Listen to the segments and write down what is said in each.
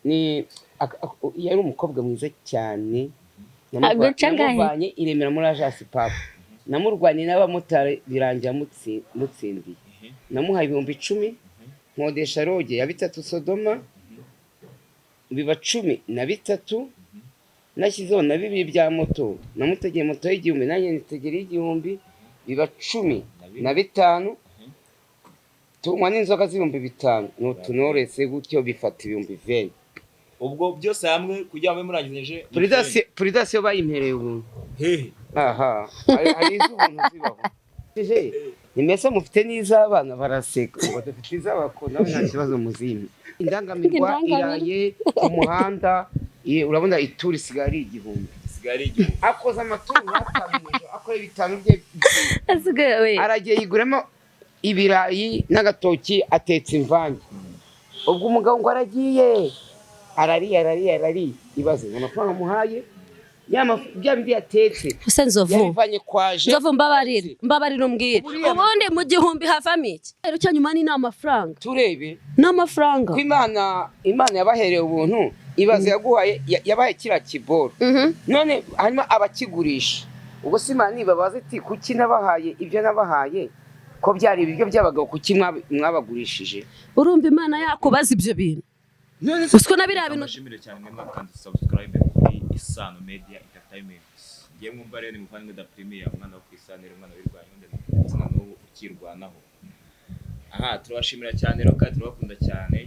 ni yari umukobwa mwiza cyane namuvanye iremera muri agence papa namurwanye n'abamotari birangira mutsindiye namuhaye 10,000 nkodesha roge ya 3 Sodoma biba 13 nashyizeho na 2 bya moto namutegeye moto y'igihumbi nanjye nitegera igihumbi biba 15 tunywa n'inzoga z'ibihumbi 5 n'utunorese gutyo bifata ibihumbi 20 ubwo byose hamwe kugira ngo murangizeje Prudence bayimpereye ubuntu aha ari iz'ubuntu zibaho nimese mufite n'iz'abana baraseka ngo dufite iz'abakona nta kibazo muzimi indangamirwa iraye ku muhanda urabona ituri sigari igihumbi akoze amaturu yakamije akora 5 bye aragiye yiguremo ibirayi n'agatoki atetse imvange ubwo umugabo ngo aragiye arari ibaze amafaranga muhaye bya bindi yatetse yabivanye kwaje nzovu mbabarira umbwire ubundi mu gihumbi havamo iki rero cyanyuma ni n'amafaranga turebe n'amafaranga ko imana yabahereye ubuntu ibaze yaguhaye yabaye kira kiboro none hanyuma abakigurisha ubwo simana nibabaze ati kuki nabahaye ibyo nabahaye ko byari ibiryo by'abagabo kuki mwabagurishije urumva imana yakubaza ibyo bintu usiko nabira bintu nashimire cyane mwakandi subscribe kuri ISANO Media Entertainment ngiye mwumva rero ni muvandimwe da premier umwana wo kwisanira umwana w'irwanyo ndetse n'ubu ukirwanaho aha turabashimira cyane rero kandi turabakunda cyane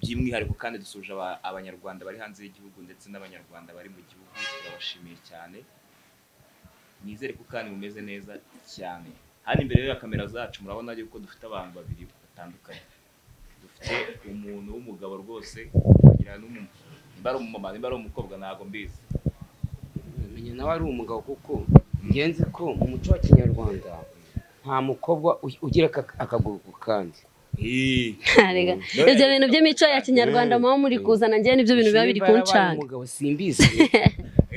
by'imwihariko kandi dusuje abanyarwanda bari hanze y'igihugu ndetse n'abanyarwanda bari mu gihugu turabashimiye cyane nizere ko kandi mumeze neza cyane hano imbere ya kamera zacu murabona yuko dufite abantu babiri batandukanye dufite umuntu w'umugabo rwose kugira nimbara umumama nimbara umukobwa nago mbizi menye nawe ari umugabo kuko ngenzi ko mu muco wa Kinyarwanda nta mukobwa ugira akaguru kandi arega ibyo bintu by'imico ya Kinyarwanda mu muri kuzana ngiye nibyo bintu biba biri kuncanga umugabo simbizi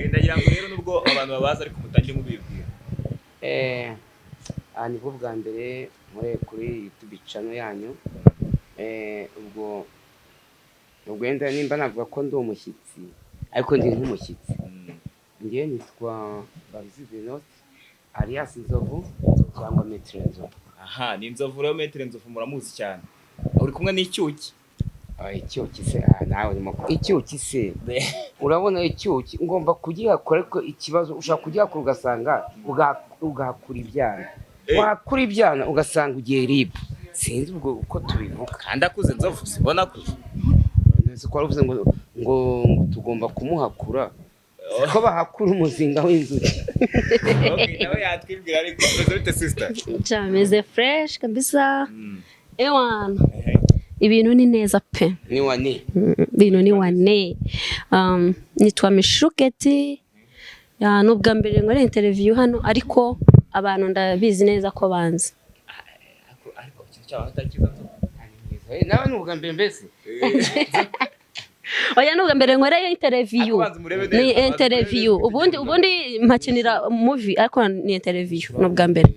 ndagira ngo rero nubwo abantu babaza ariko mutangire mubibwira ni bwo bwa mbere muri kuri YouTube channel yanyu ubwo wenda nimba navuga ko ndi umushyitsi ariko ndi nk'umushyitsi ngiye nitwa Barizivino alias Nzovu cyangwa Metre Nzovu aha ni Nzovu rero Metre Nzovu muramuzi cyane uri kumwe n'icyuki icyuki se nawe ni mako icyuki se urabona icyuki ngomba kugihakora ko ikibazo ushaka kugihakora ugasanga ugakura ibyana wakura ibyana ugasanga ugiye ribu sinzi ubwo uko tubivuga kandi akuze Nzovu sibona kuze nzi ko aravuze ngo tugomba kumuhakura ko bahakura umuzinga w'inzuki okay nawe yatwibwira ariko bite sister chameze fresh kabisa ewana ibintu ni neza pe ni wane ibintu ni wane nitwa Mishuketi nubwa mbere ngore interview hano ariko abantu ndabizi neza ko banze ariko ikintu cyaho atakiza nawe nubwa mbere mbese oya nubwa mbere ngore interview ni interview ubundi mpakinira movie ariko ni interview nubwa mbere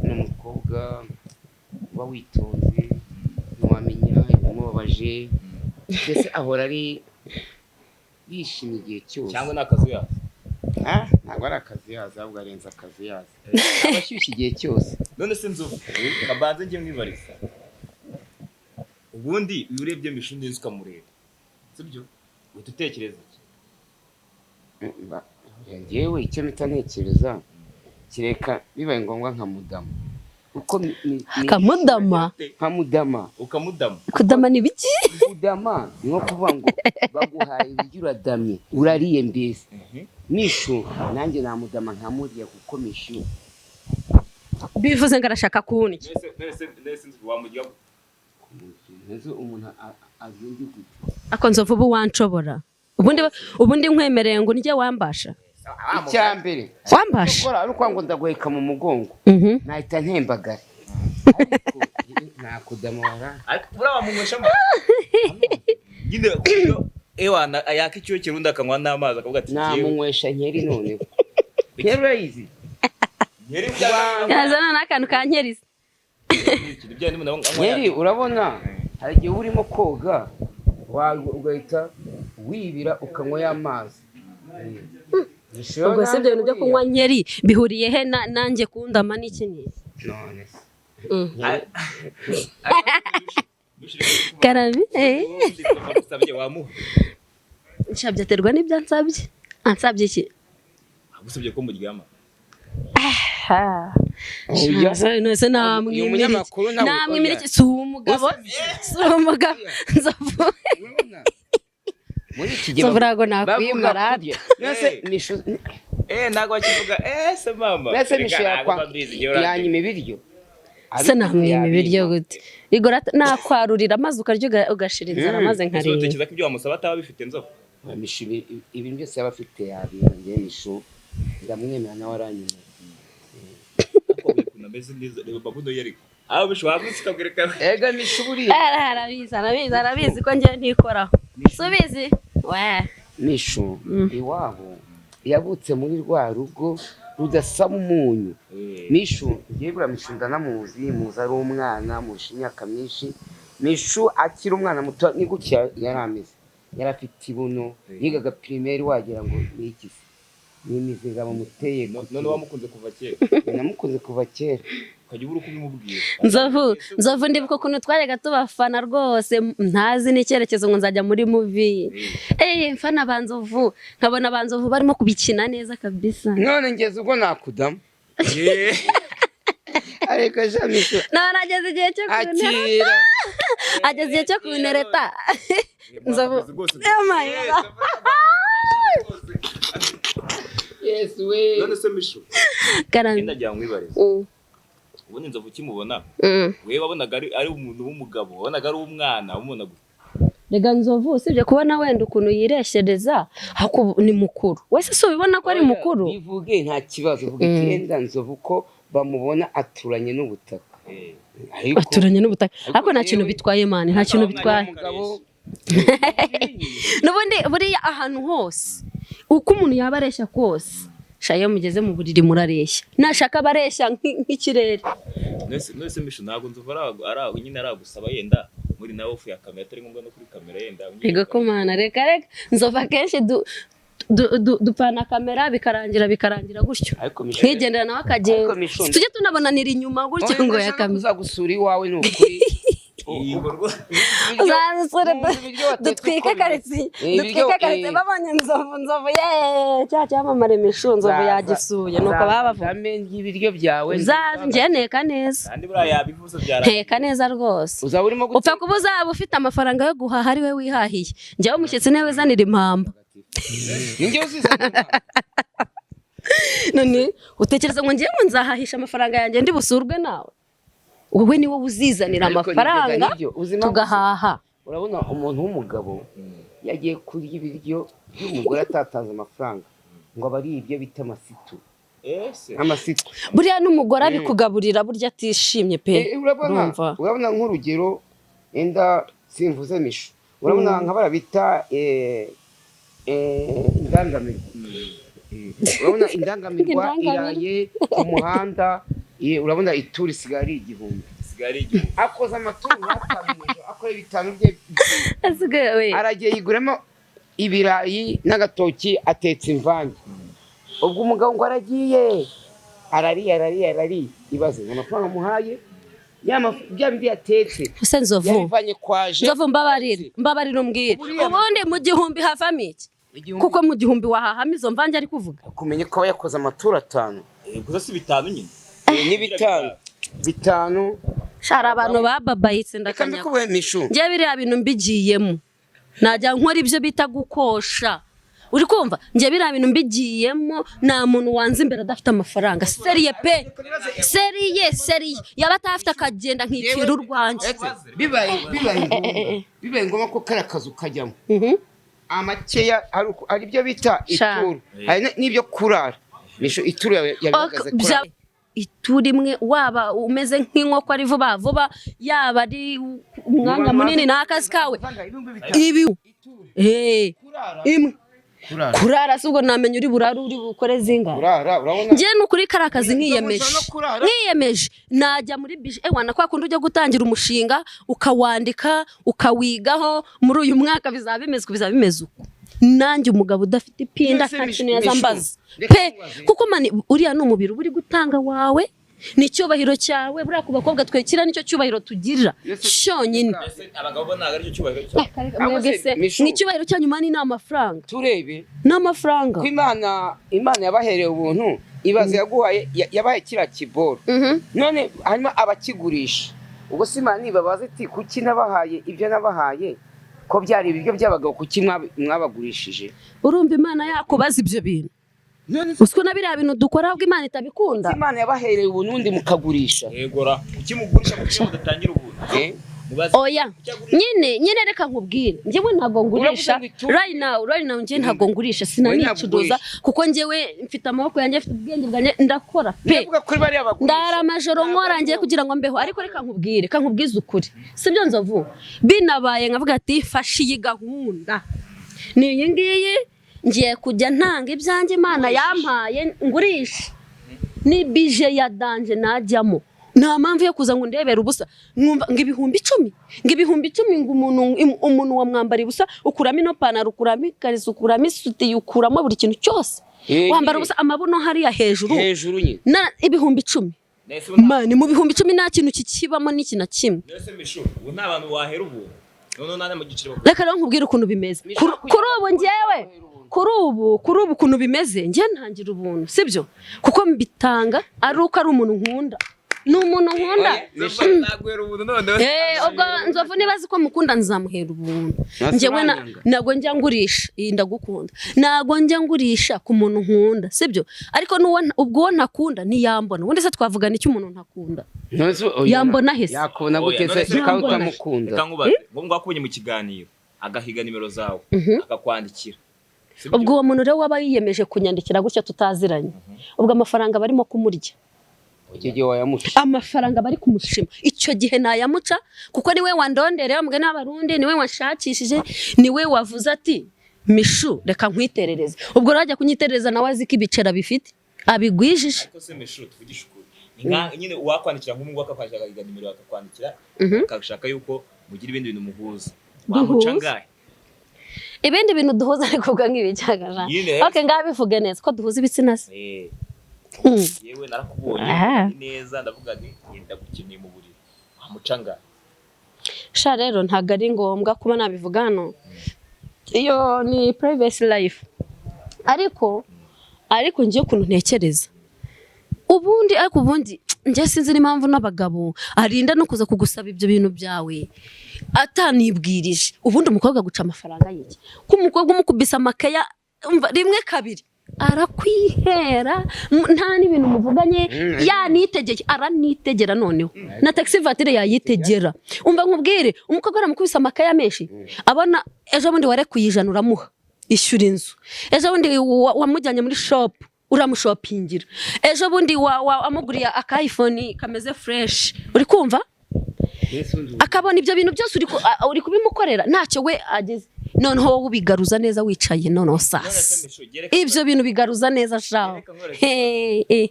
n'umukobwa wa witonze wamenya umubabaje ndetse ahora ari yishimye igihe cyose cyangwa nakazi yazo ntabwo ari akazi yazo ahubwo arenza akazi yazo abashyushye igihe cyose none se Nzovu kabanze ngiye mwibariza ubundi urebye Mishu neza ukamureba sibyo utekereza iki ngewe icyo mpita ntekereza kireka bibaye ngombwa nkamudama uko kamudama nkamudama ukamudama kudama ni biki kudama no kuvuga ngo baguhaye ibiryo uradamye urariye mbese Mishu nanjye namudama nkamuriye kuko Mishu bivuze ngo arashaka kuhuni nese wamujya neze umuntu azindi gute ako Nzovu ubu wanshobora ubundi nkwemereye ngo njye wambasha icyambere wambasha ukora ari kwa ngo ndaguheka mu mugongo nahita ntembagara nakudamara ariko bura bamunywesha nyine ewana ayaka icyo kirundi akanywa n'amazi akavuga ati namunywesha nkeri none nkeri urayizi nkeri yazana n'akantu ka nkeri nkeri urabona hari igihe urimo koga ugahita wibira ukanywa y'amazi. ubwo se ibyo bintu byo kunywa nkeri bihuriye he nanjye kundama n'iki n'iki? none Karabi usabye wamuha nshabye aterwa n'ibyo ansabye iki? agusabye ko muryama nose namwimirike si umugabo nzovu muri iki gihe nzovu nakwimara ntabwo bakivuga se mama mbese yanyima ibiryo se namwima ibiryo gute igora nakwarurira maze ukarya ugashira inzara maze nkareba. utekereza ko ibyo wamusaba ataba bifite nzovu? ibintu byose yaba afite yabiyongeye Michou ndamwemera nawe aranyuma. Ameze neza reba babuno yeriko aho bishobora gusikabwireka ega Michou buriya arabizi ko njye ntikoraho subizi Michou iwabo yabutse muri rwa rugo rudasaba umunyu. Michou ngiye bura Michou ndanamuzi muzi ari umwana musha imyaka myinshi. Michou akiri umwana muto ni gutya yarameze yarafite ibuno yigaga primaire wagira ngo ni iki n'imizinga bamuteye. none wamukunze kuva kera? namukunze kuva kera. ukajya ubura uko ubimubwira. nzovu ndibuka ukuntu twajyaga tubafana rwose ntazi n'icyerekezo ngo nzajya muri movie mfana banzovu nkabona banzovu barimo kubikina neza kabisa. none ngeze ubwo nakudamo ariko ja Michou none ageze igihe cyo kuntereta ageze igihe cyo kuntereta nzovu yamayira yes we none se Michou karami ndagira mwibarize ubundi nzovu ukimubona we wabonaga ari umuntu w'umugabo wabonaga ari umwana umubona gute? rega nzovu usibye kubona wenda ukuntu yireshereza ni mukuru wese si ubibona ko ari mukuru? bivuge nta kibazo vuga ikenda nzovu ko bamubona aturanye n'ubutaka. aturanye n'ubutaka ariko nta kintu bitwaye mani nta kintu bitwaye. n'ubundi buriya ahantu hose uko umuntu yaba areshya kose shayo mugeze mu buriri murareshya nashaka bareshya nk'ikirere. nese Michou ntabwo nzovu ari nyine aragusaba yenda muri nawe ufu ya kamera atari ngombwa no kuri kamera yenda ego ko mana reka nzovu akenshi dupana kamera bikarangira gutyo nkigendera nawe akagenda tujye tunabonanira inyuma gutyo ngo ya kamera uzagusura iwawe ni ukuri dutwike karitsiye babonye nzovu cya cyamamare Michou nzovu yagisuye nuko baba bavuga ibiryo byawe njye nteka neza kandi buriya yabivuze byara nteka neza rwose upfa kuba uzaba ufite amafaranga yo guhaha ari we wihahiye njyewe umushyitsi niwe wizanira impamba. none utekereza ngo ngiye nzahahisha amafaranga yanjye ndi busurwe nawe? wowe ni wowe uzizanira amafaranga tugahaha. urabona umuntu w'umugabo yagiye kurya ibiryo by'umugore atatanze amafaranga ngo abari ibyo bita amasitu. buriya n'umugore abikugaburira burya atishimye pe. urabona nk'urugero enda simvuze Michou urabona nka barabita indangamirwa. urabona indangamirwa iraye ku muhanda urabona ituri isigaye ari igihumbi akoze amatungo akora ibitanu bye aragiye yiguramo ibirayi n'agatoki atetse imvange. ubwo umugabo ngo aragiye arariye ibaze amafaranga muhaye bya bindi yatetse yabivanye kwaje. nzovu mbabarira umbwire ubundi mu gihumbi havamo iki? kuko mu gihumbi wahahamo izo mvange ari kuvuga kumenye ko aba yakoze amaturo 5 gusa si 5 nyine ni 5 shara abantu bababayitse ndakanya njye biriya bintu mbigiyemo najya nkora ibyo bita gukosha uri kumva njye biriya bintu mbigiyemo nta muntu wanze imbere adafite amafaranga seriye pe seriye yaba atafite akagenda nkipfira urwanje bibaye ngoma ko karakazu kajyamo amakeya ari byo bita ituru n'ibyo kurara Michou ituru yabigaze kurara ituri imwe waba umeze nk'inkoko ari vuba yaba ari umwanya munini n'akazi kawe ibi imwe kurara si ubwo namenya uri burara uri bukore zinga njye n'ukuri kari akazi nkiyemeje najya muri bije wana kwa kundi ujya gutangira umushinga ukawandika ukawigaho muri uyu mwaka bizaba bimeze uko nanjye umugabo udafite ipinda nta kintu yazambaza pe kuko mani uriya ni umubiri uri gutanga wawe ni cyubahiro cyawe buriya ku bakobwa twekira nicyo cyubahiro tugirira cyonyine abagabo ntago ari cyo cyubahiro cyawe ni cyubahiro cyanyu mani ni amafaranga turebe n'amafaranga ko imana yabahereye ubuntu ibaze yaguhaye yabaye kira kiboro none hanyuma abakigurisha ubwo si imana ibabaza iti kuki nabahaye ibyo nabahaye ko byari ibiryo by'abagabo kuki mwabagurishije urumva imana yakubaza ibyo bintu usiko na biriya bintu dukora ahubwo imana itabikunda imana yabahereye ubundi mukagurisha yegora kuki mugurisha kuki mudatangira ubuntu oya nyine reka nkubwire njyewe ntago ngurisha right now njye ntago ngurisha sinanicuruza kuko njyewe mfite amaboko yanjye mfite ubwenge bwanjye ndakora pe ndara amajoro nkora ngiye kugira ngo mbeho ariko reka nkubwize ukuri sibyo nzovu binabaye nkavuga ati fashe iyi gahunda ni iyi ngiyi ngiye kujya ntanga ibyanjye imana yampaye ngurisha ni bije ya danje najyamo nta mpamvu yo kuza ngo ndebere ubusa ngo ibihumbi 10 ngo umuntu wamwambara ubusa ukuramo ino panaro ukuramo ikariso ukuramo isuti ukuramo buri kintu cyose wambara ubusa amabuno hariya hejuru nyine na ibihumbi 10 mani mu bihumbi 10 nta kintu kikibamo n'iki na kimwe nese mishu ubu nta bantu wahera ubu none nane mu giciro reka rero nkubwire ukuntu bimeze kuri ubu ngewe kuri ubu ukuntu bimeze ngiye ntangira ubuntu sibyo kuko mbitanga ari uko ari umuntu nkunda ni umuntu nkunda ubwo nzovu nibazi ko mukunda nzamuhera ubuntu njyewe ntabwo njya ngurisha iyi ndagukunda ntabwo njya ngurisha ku muntu nkunda sibyo ariko ubwo ntakunda niyambona ubundi se twavugana icyo umuntu ntakunda yambona hese yakubona guteze kandi utamukunda ngombwa kubonye mu kiganiro agahiga nimero zawe akakwandikira ubwo uwo muntu rero waba yiyemeje kunyandikira gutya tutaziranye ubwo amafaranga barimo kumurya amafaranga bari kumushima icyo gihe nayamuca kuko niwe wandondereye mbwe n'abarundi niwe washakishije niwe wavuze ati mishu reka nkwiterereze ubwo rajya kunyiterereza nawe azi ko ibicera bifite abigwijije ko se mishu tuvugisha ukuri nyine wakwandikira nk'umuntu akakwandikira agahiga nimero akakwandikira akashaka yuko mugira ibindi bintu muhuza wamuca ngahe ibindi bintu duhuza ariko ubwo nk'ibijyagaja okay ngabivuge neza ko duhuza ibitsina se yewe narakubonye neza ndavuga nti yenda gukeneye mu buriri wamucanga sha rero ntago ari ngombwa kuba nabivuga hano iyo ni privacy life ariko ngiye ukuntu ntekereza ubundi njye sinzi n'impamvu n'abagabo arinda no kuza kugusaba ibyo bintu byawe atanibwirije ubundi umukobwa guca amafaranga y'iki ko umukobwa umukubisa amakaya rimwe kabiri arakwihera nta n'ibintu muvuganye yanitegeye aranitegera noneho na taxi voiture yayitegera umva nkubwire umukobwa aramukubisa amakaya menshi abona ejo bundi warekuye ijana uramuha ishyura inzu ejo bundi wamujyanye muri shop uramushopingira ejo bundi amuguriye aka iPhone kameze fresh uri kumva akabona ibyo bintu byose uri kubimukorera ntacyo we ageze noneho wowe ubigaruza neza wicaye noneho sasa ibyo bintu bigaruza neza shaho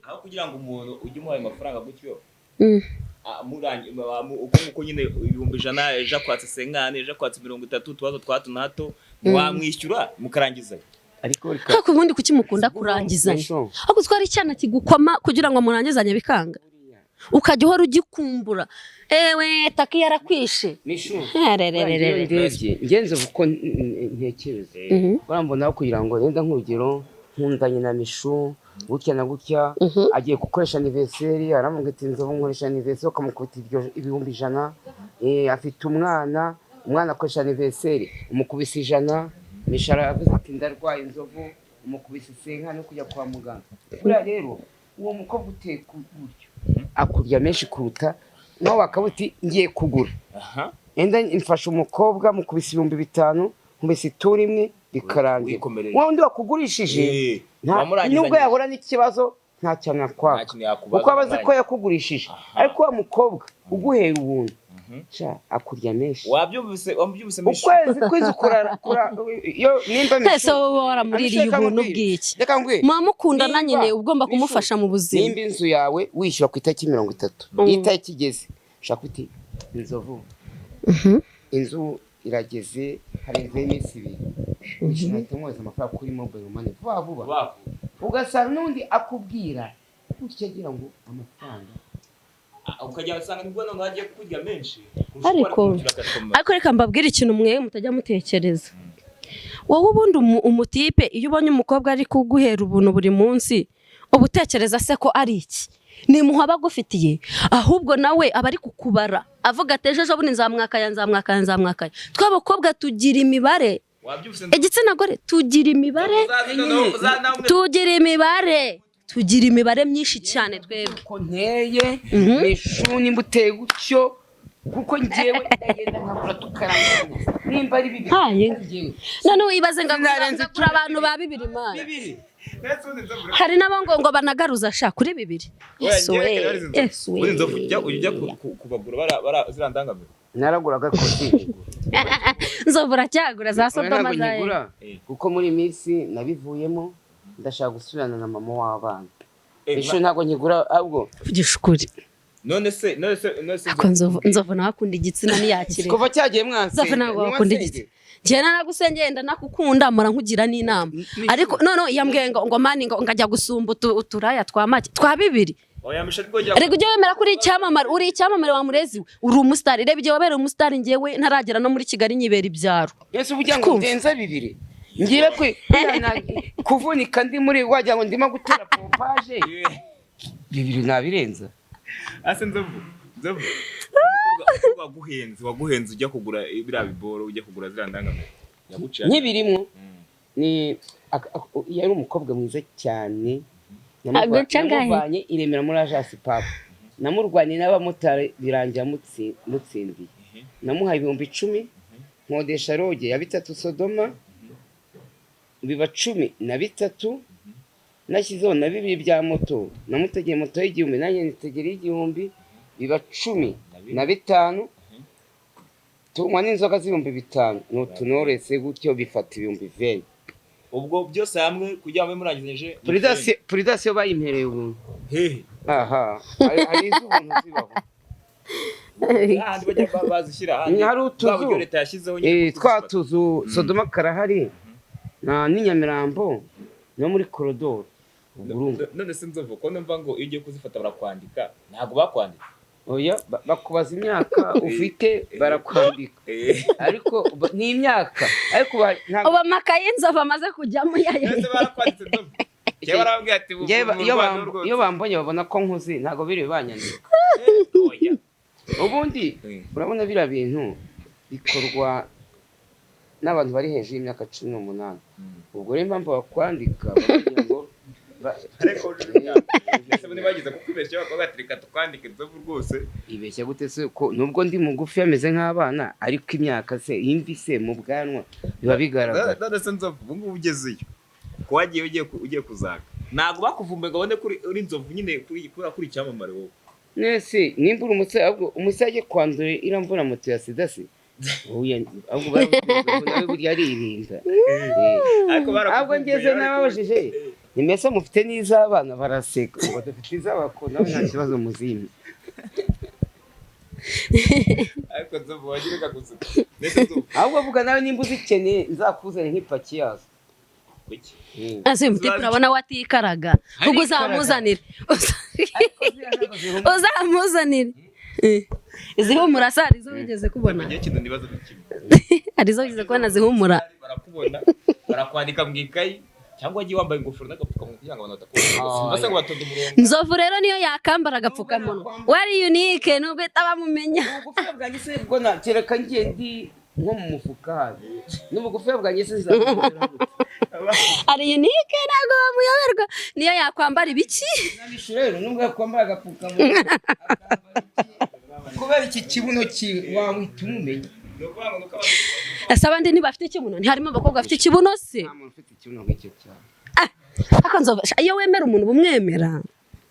aho kugira ngo umuntu ujye umuhaye amafaranga gutyo uko nyine ibihumbi 100 ejo kwatse 50 ejo kwatse 30 tubazo twatu nato wamwishyura mukarangizanya ariko ubundi kuki mukunda kurangizanya ahubwo twari cyana kigukoma kugira ngo murangizanye bikanga ukajya uhora ugikumbura ewe taki yarakwishe ngenze uko ntekereza barambona kugira ngo renda nk'urugero nkundanye na mishu gutya na gutya agiye gukoresha anniversaire aramuga ati nzovu nkoresha anniversaire ukamukubita ibihumbi 100 afite umwana akoresha anniversaire umukubisa 100 mishara yavuze ati ndarwaye inzovu umukubisa 5 no kujya kwa muganga buriya rero uwo mukobwa uteka gutyo akurya menshi kuruta nawe akabuti ngiye kugura enda mfasha umukobwa mukubisa 5,000 nkubise itura imwe bikarangira wundi wakugurishije nubwo yahora n'ikibazo nta cyana kwaka uko abazi ko yakugurishije ariko wa mukobwa uguhera ubuntu akurya menshi. Wabyumvise menshi. Ukwezi kurara yo nimba menshi. Ese wowe waramuririye ubuntu bw'iki? Reka ngwe. Mukundana nyine ugomba kumufasha mu buzima. Nimba inzu yawe wishyura ku itariki 30. Itariki igeze. Ushaka uti inzovu. Inzu irageze harenze iminsi 2. Wishyura mwoza amafaranga kuri mobile money vuba. Ugasanga n'undi akubwira ukigira ngo amafaranga ukajya usanga nibwo none hagiye kujya menshi. Ariko reka mbabwire ikintu mwe mutajya mutekereza. Wowe ubundi umutipe iyo ubonye umukobwa ari kuguhera ubuntu buri munsi ubutekereza se ko ari iki? Ni muhaba gufitiye ahubwo nawe abari kukubara avuga atejeje bundi nzamwakaya. Twabakobwa tugira imibare. Igitsina gore tugira imibare myinshi cyane twebwe. Ko nteye Michou nimba uteye gutyo kuko ngewe ndagenda nkakora tukarangana nimba ari bibiri none wibaze ngakuranze kuri abantu ba bibiri mana hari nabongo banagaruza sha kuri bibiri. Ujya kubagura zirandangamira naraguraga koti nzovura cyagura za Sodoma zaye kuko muri minsi nabivuyemo ndashaka gusubirana na mama w'abana. Michou ntago nkigura ahubwo kugishukuri. None se nzovu nakunda igitsina niyakire kuva cyagiye mwanse nzovu nago wakunda igitsina je naragusengeye ndakukunda mura nkugira n'inama ariko none yambwiye ngo mani ngo ngajya gusumba uturaya twamake twa bibiri. Rego ujye wemera kuri icyamamare uri icyamamare wa murezi uri umustar rebe ujye wabera umustar ngewe ntaragera no muri Kigali nyibera ibyaro. Yesu bujya ngo ndenza bibiri ngiye kuvunika ndi muri wajya ngo ndimo gutera pompage bibiri nabirenza. Ase nzovu waguhenze ujya kugura bira biboro ujya kugura zirandangamira yaguciye nkibirimo ni yari umukobwa mwiza cyane namuvanye iremera muri agence papa namurwanye n'abamotari birangira mutsindiye namuhaye 10,000 nkodesha roge ya 3 Sodoma biba 13 nashyizeho na 2 bya moto namutegeye moto y'igihumbi nanjye nitegera igihumbi biba 15 tunywa n'inzoga z'5,000 n'utunorese gutyo bifata 20,000. Ubwo byose hamwe kugira ngo murangizeje Prudence bayimpereye ubuntu. Aha ari izubuntu zibaho. Ahandi bajya bazishyira ahandi hari utuzu leta yashyizeho twatuzu Sodoma karahari na Nyamirambo no muri koridoro. None se nzovu ko numva ngo iyo ugiye kuzifata barakwandika ntago bakwandika. Oya bakubaza imyaka ufite barakwandika ariko ni imyaka ariko ntago uba makaye nzova amaze kujyamo yaye ese barakwanditse nzovu cyo barambwiye ati iyo bambonye babona ko nkuzi ntago biri banyandika. Oya ubundi urabona bira bintu bikorwa n'abantu bari hejuru y'imyaka 18 ubwo rero impamvu bakwandika bagira ngo ariko ese bone bagize kukubeshya bakabatrika tukwandike nzovu rwose ibeshya gute se ko nubwo ndi mugufi ameze nk'abana ariko imyaka se imvi se mu bwanwa biba bigaragara. None se nzovu ubungu ugezeyo ko wagiye ugiye kuzaga ntago bakuvumbe ngo bone kuri uri nzovu nyine kuri icyamamare wowe nese nimba umusaya ahubwo umusaya kwandura iramvura moto ya sida se oya ahubwo baravuga burya ari irinda ahubwo ngeze nababajije nimese mufite n'izabana baraseka ngo dufite izabakona nta kibazo muzimi ariko nzovu wagireka gusuka ahubwo vuga nawe nimba uzikeneye nzakuzane nk'ipaki yazo. Ase mutipe urabona watikaraga ubwo uzamuzanira izihumura sari zo bigeze kubona arizo bigeze kubona zihumura barakubona barakwandika mwikayi cyangwa agiye wambaye ingofero n'agapfukamunwa kugira ngo abantu basa ngo batonde umurongo. Nzovu rero niyo yakambara agapfukamunwa wari unique nubwo itabamumenya ubugufi bwanjye se bwo nakereka ngiye ndi nko mu mufuka n'ubugufi bwanjye se nzakubera ari unique nago muyoberwa niyo yakwambara ibiki nabishurero nubwo yakwambara agapfukamunwa kubera iki kibuno wamwita umumenya ese abandi ntibafite ikibuno ntiharimo abakobwa bafite ikibuno se nta muntu ufite ikibuno nk'icyo cyane akanzova iyo wemera umuntu bumwemera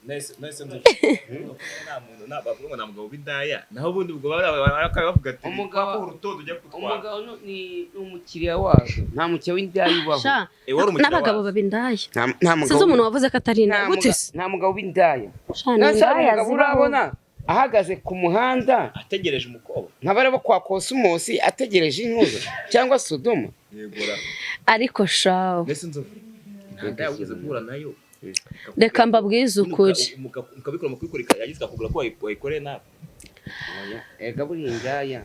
nese nta muntu nabavuga ngo namugabo bindaya naho ubundi ubwo bavuga ati umugabo urutondo ujya kutwara umugabo ni umukiriya wawe nta mukiriya w'indaya ubaho n'abagabo babindaya nta mugabo sizo umuntu wavuze ko atari indaya gute nta mugabo w'indaya n'indaya urabona ahagaze ku muhanda ategereje umukobwa nkabarabo kwa Kosimosi ategereje intuzo cyangwa Sodoma yegora ariko shawo nese nzovu ndaya ugeze guhura nayo reka mbabwize ukuri mukabikora mu kwikurikira yagize akakugura ko wayikoreye nawe ega buri indaya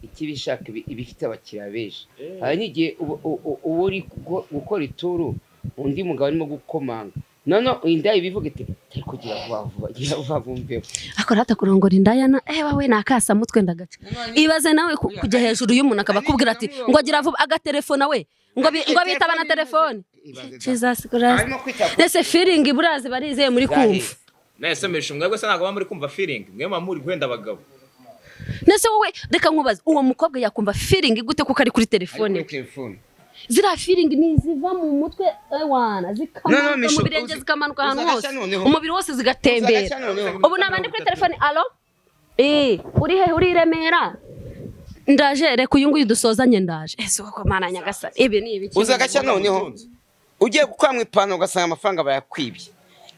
ikibishaka ibifite abakiriya benshi hari n'igihe uba uri gukora ituru undi mugabo arimo gukomanga none indaya ibivuga iti tari kugira vuba vumbeho akora hatakurongora indaya na wowe nakasa mutwe ndagaca ibaze nawe kujya hejuru y'umuntu akaba akubwira ati ngo agira vuba agatelefona we ngo bitaba na telefone Jesus Christ nese feeling burazi barizeye muri kumva nese mesho mwebwe se ntago muri kumva feeling mwe muri gwenda abagabo nese wowe reka nkubaza uwo mukobwa yakumva feeling gute kuko ari kuri telefone zira feeling niziva mu mutwe wana zikamanuka mu birenge zikamanuka ahantu hose umubiri wose zigatembera ubu nabandi kuri telefone allo uri he uri Remera ndaje reka uyu nguyu dusozanye ndaje ese uko mana nyagasa ibi ni ibiki uzagacya noneho ugiye gukwamwa ipano ugasanga amafaranga bayakwibye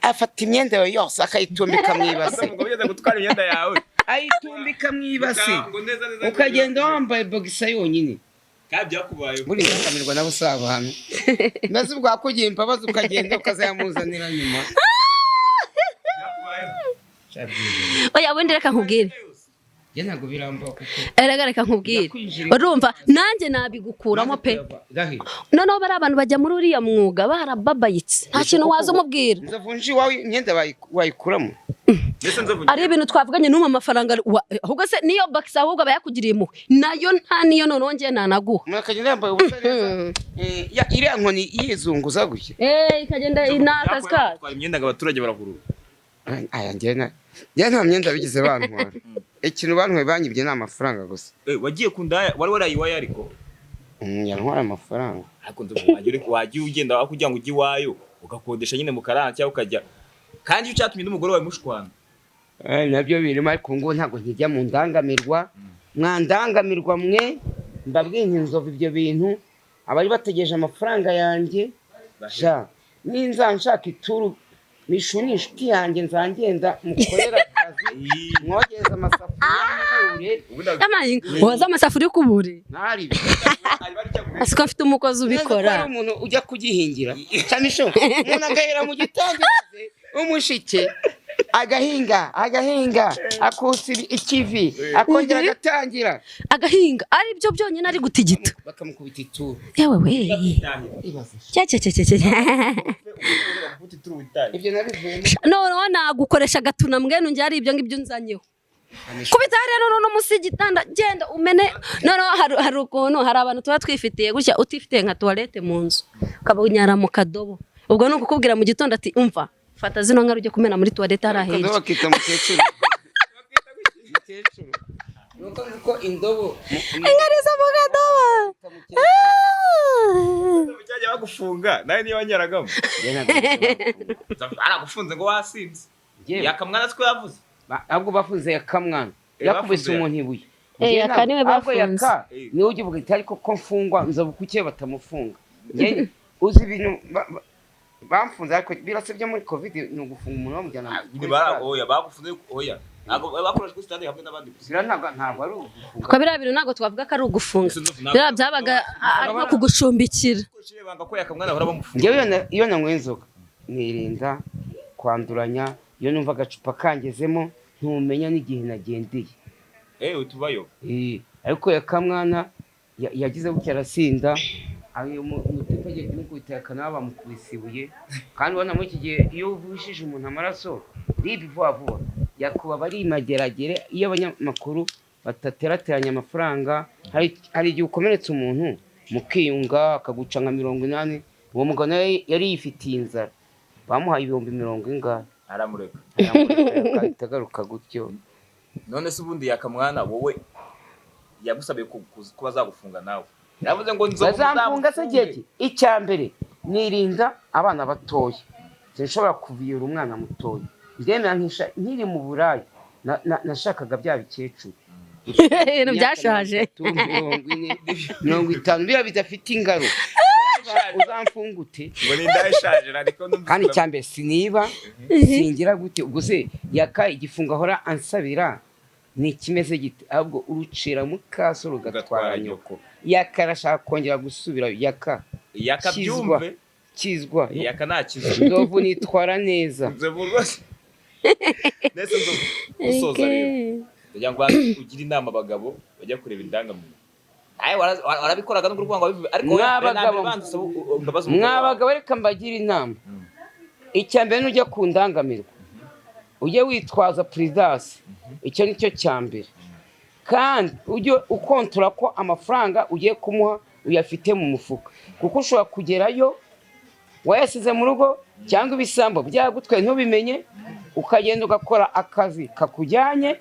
afata imyenda yawe yose akayitumbika mu ibase ugeze gutwara imyenda yawe ayitumbika mu ibase ukagenda wambaye bogisa yonyine kabyakubaye muri ndakamirwa nabo sabana maze ubwo akugiye imbabazi ukagenda ukazayamuzanira nyuma oya wende reka nkubwire ntago biramba kuko reka nkubwire urumva nanjye nabigukuramo pe noneho bari abantu bajya muri uriya mwuga barababayitse nta kintu waza umubwira nzavunji wawe imyenda wayikuramo ari ibintu twavuganye n'uma amafaranga ahubwo se niyo bakisa ahubwo abayakugiriye impuhwe nayo nta niyo noneho ngiye nanaguha mwakagenda yambaye ubusa neza iriya nkoni yizunguza gutya ikagenda inakazi kayo twara imyenda ngo abaturage barahurura aya njye nta myenda bigize bantwara ikintu bantwaye banyibye ni amafaranga gusa wagiye kundaya wari warayiwaye ariko yantwara amafaranga ariko wagiye ugenda aho kugira ngo ujye iwayo ugakodesha nyine mu karanga cyangwa ukajya kandi iyo cyatumye n'umugore wawe mushwana nabyo birimo ariko ngo ntago nkijya mu ndangamirwa mwandangamirwa mwe mbabwiye inzovu ibyo bintu abari bategereje amafaranga yanjye sha ninzanshaka ituru Mishu ni inshuti yanjye nzangenda mukorera akazi mwogeza amasafuriya n'ubure woza amasafuriya kubure ntari asiko afite umukozi ubikora ari umuntu ujya kugihingira cyane sho umuntu agahera mu gitondo umushike agahinga akusi ikivi akongera agatangira agahinga ari byo byonyine ari gutigita bakamukubita ituru yewe we ibyo nabivuyemo noneho nagukoresha agatuna mbwenu njye ari ibyo ngibyo nzanyeho kubita rero n'umusigitanda genda umene noneho hari ukuntu hari abantu tuba twifitiye gutya utifitiye nka toilette mu nzu ukabunyara mu kadobo ubwo ni ukukubwira mu gitondo ati umva fata zino nkari ujye kumena muri toilette harahejye bakita mukecuru nuko indobo ingariza mu kadobo cyajya bagufunga nawe niyo wanyaragamo aragufunze ngo wasinze yakamwana twe yavuze ahubwo bafunze yakamwana yakubise umuntu ibuye yakaniwe bafunze niwe ugivuga ati ariko ko mfungwa nzovu kuki batamufunga uzi ibintu bamfunze ariko birasebye muri covid ni ugufunga umuntu bamujyana oya bagufunze oya ntabwo bakoresha kuri stade hamwe n'abandi ntabwo ari ugufunga ko biriya bintu ntabwo twavuga ko ari ugufunga biriya byabaga ariko kugushumbikira iyo nanyweye inzoga nirinda kwanduranya iyo numva agacupa kangezemo ntumenya n'igihe nagendeye utubayo ariko yakamwana yagize gutya arasinda ayo mutepa agiye kumukubita akanaba bamukubise ibuye kandi ubona muri iki gihe iyo uvishije umuntu amaraso ribi vuba vuba yakuba bari mageragere iyo abanyamakuru bataterateranya amafaranga hari igihe ukomeretsa umuntu mukiyunga akaguca nka 80 uwo mugabo yari yifitiye inzara bamuhaye 20 ingahe aramureka agaruka gutyo none se ubundi yakamwana wowe yagusabye kuba zagufunga nawe yavuze ngo nzamfunga se geke icyambere nirinda abana batoya sinshobora kuviyura umwana mutoya byemera nkiri mu burayi nashakaga bya bikecuru ibintu byashaje 50 biriya bidafite ingaro uzamfungute ngo ni ndayishaje ariko kandi cyambe siniba singira gute ubwo se yaka igifunga ahora ansabira ni kimeze gite ahubwo urucira mukaso rugatwara nyoko yakarashaka kongera gusubira yaka byumve kizwa yaka nakizwa nzovu nitwara neza nzovu rwose nese nzovu usoza rero kugira ngo ugire inama abagabo bajya kureba indangamuntu warabikoraga no kurwanga bivuye ariko mwabagabo reka mbagira inama icyambere nujya ku ndangamirwa ujye witwaza prudence icyo nicyo cyambere kandi ujye ukontora ko amafaranga ugiye kumuha uyafite mu mufuka kuko ushobora kugerayo wayasize mu rugo cyangwa ibisambo byagutwaye ntubimenye ukagenda ugakora akazi kakujyanye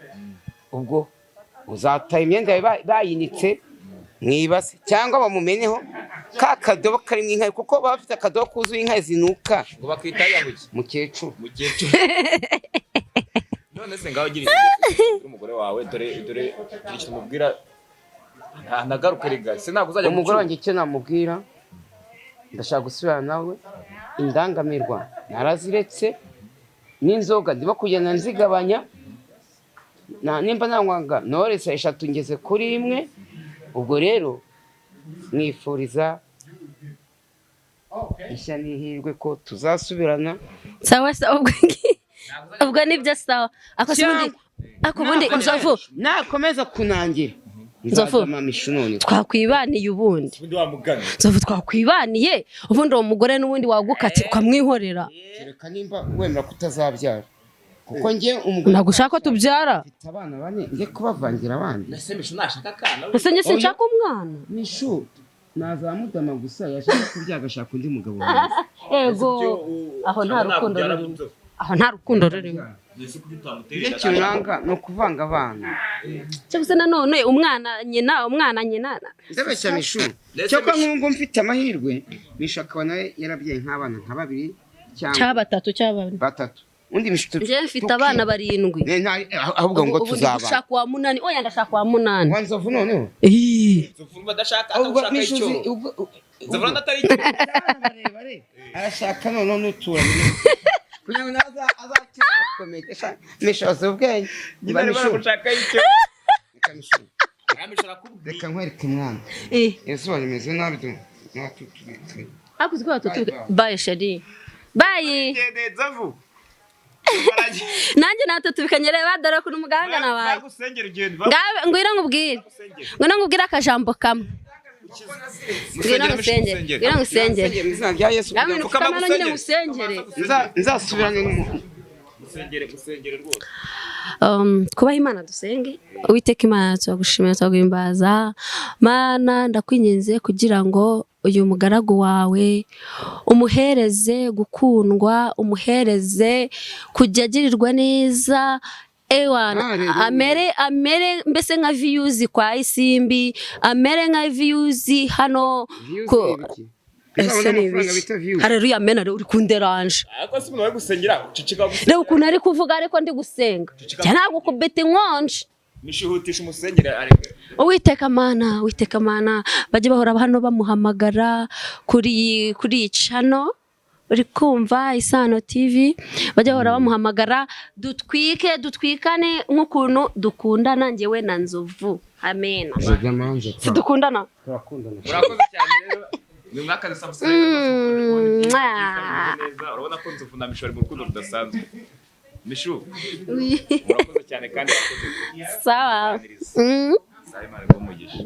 ubwo uzataha imyenda bayinitse mwibase cyangwa bamumeneho ka kadobo kari mu inka kuko baba bafite akadobo kuzuye inka zinuka ngo bakwita yabuki mukecuru none se ngaho gira umugore wawe dore icyo mubwira ntagaruke rega se ntabwo uzajya umugore wanjye icyo namubwira ndashaka gusubira nawe indangamirwa naraziretse n'inzoga ndimo kugenda nzigabanya nimba nanywaga noresa 3 ngeze kuri 1 ubwo rero mwifuriza ishya n'ihirwe ko tuzasubirana sawa ubwo nibyo sawa akubundi nzovu nakomeza kunangira nzovu twakwibaniye ubundi nzovu twakwibaniye ubundi uwo mugore n'ubundi wagukatira ukamwihorera kereka nimba wemera kutazabyara kuko ngiye umugore nagushaka ko tubyara abana bane ngiye kubavangira abandi nase Michou nashaka kana ese njye sinshaka umwana Michou nazamudama gusa yashaka kubyaga ashaka undi mugabo wawe ego aho nta rukundo rurimo nta rukundo rurimo kiranga no kuvanga abana cyangwa se nanone umwana nyina ndabeshya Michou cyo ko nkungu mfite amahirwe Michou akabona yarabyaye nk'abana nka 2 cyangwa 3 batatu undi Michou nje mfite abana 7 ahubwo ngo tuzaba ndashaka wa 8 oya ndashaka wa 8 wanzovu noneho nzovu badashaka atashaka icyo nzovu natari arashaka none n'uturanye kugira ngo azakira komete Michou ubwenge nyina rero gushaka icyo reka nkwereke mwana yesu bameze nabi natutubitse akuziko bye sheri bye nzovu nanjye natutubikanye reba dore ko umuganga nabaye ngwira nkubwire akajambo kamwe ngwira ngusengere izina rya Yesu kamana nyine musengere nzasubirane musengere rwose twubahe Imana dusenge Uwiteka Imana turagushimira turaguhimbaza Mana ndakwinginze kugira ngo uyu mugaragu wawe umuhereze gukundwa umuhereze kujya agirirwa neza amere mbese nka views kwa Isimbi amere nka views hano Haleluya amen uri kunderanje ariko se umuntu gusengera ucicika reba ukuntu ari kuvuga ariko ndi gusenga ntabwo kubita inkonje mishihutisha umusengere areke Uwiteka Mana bajye bahora hano bamuhamagara kuri channel uri kumva ISANO TV bajye bahora bamuhamagara dutwikane nk'ukuntu dukundana njyewe na Nzovu amen dukundana turakundana Murakoze cyane rero ni mwaka subscribe urabona ko Nzovu na Michou ari mu rukundo rudasanzwe Michou murakoze cyane kandi sawa Imana igumugisha